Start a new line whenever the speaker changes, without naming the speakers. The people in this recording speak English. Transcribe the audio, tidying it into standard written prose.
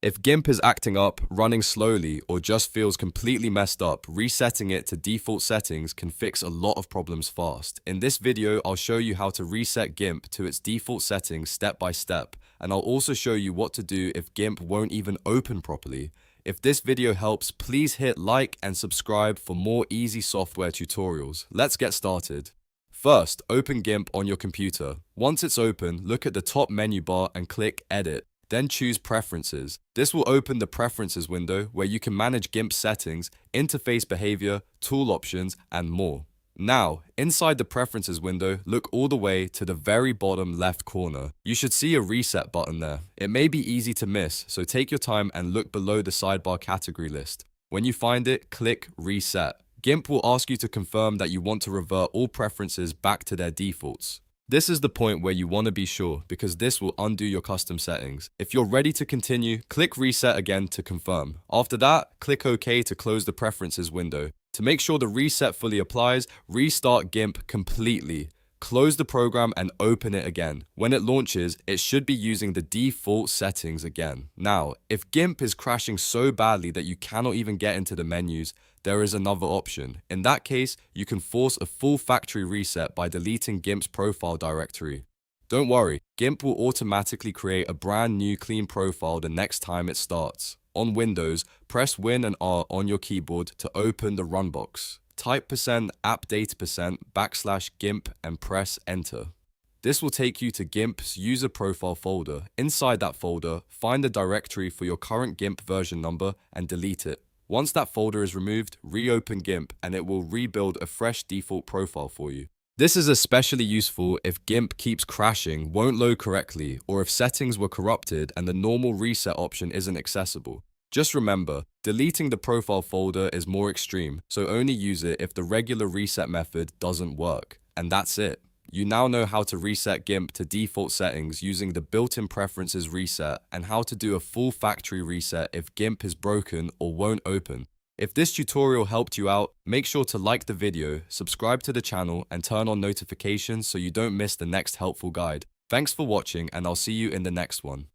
If GIMP is acting up, running slowly, or just feels completely messed up, resetting it to default settings can fix a lot of problems fast. In this video, I'll show you how to reset GIMP to its default settings step by step, and I'll also show you what to do if GIMP won't even open properly. If this video helps, please hit like and subscribe for more easy software tutorials. Let's get started. First, open GIMP on your computer. Once it's open, look at the top menu bar and click Edit. Then choose Preferences. This will open the Preferences window where you can manage GIMP settings, interface behavior, tool options, and more. Now, inside the Preferences window, look all the way to the very bottom left corner. You should see a Reset button there. It may be easy to miss, so take your time and look below the sidebar category list. When you find it, click Reset. GIMP will ask you to confirm that you want to revert all preferences back to their defaults. This is the point where you want to be sure, because this will undo your custom settings. If you're ready to continue, click Reset again to confirm. After that, click OK to close the Preferences window. To make sure the reset fully applies, restart GIMP completely. Close the program and open it again. When it launches, it should be using the default settings again. Now, if GIMP is crashing so badly that you cannot even get into the menus, there is another option. In that case, you can force a full factory reset by deleting GIMP's profile directory. Don't worry, GIMP will automatically create a brand new clean profile the next time it starts. On Windows, press Win and R on your keyboard to open the run box. Type %appdata%\GIMP and press Enter. This will take you to GIMP's user profile folder. Inside that folder, find the directory for your current GIMP version number and delete it. Once that folder is removed, reopen GIMP and it will rebuild a fresh default profile for you. This is especially useful if GIMP keeps crashing, won't load correctly, or if settings were corrupted and the normal reset option isn't accessible. Just remember, deleting the profile folder is more extreme, so only use it if the regular reset method doesn't work. And that's it. You now know how to reset GIMP to default settings using the built-in preferences reset and how to do a full factory reset if GIMP is broken or won't open. If this tutorial helped you out, make sure to like the video, subscribe to the channel, and turn on notifications so you don't miss the next helpful guide. Thanks for watching, and I'll see you in the next one.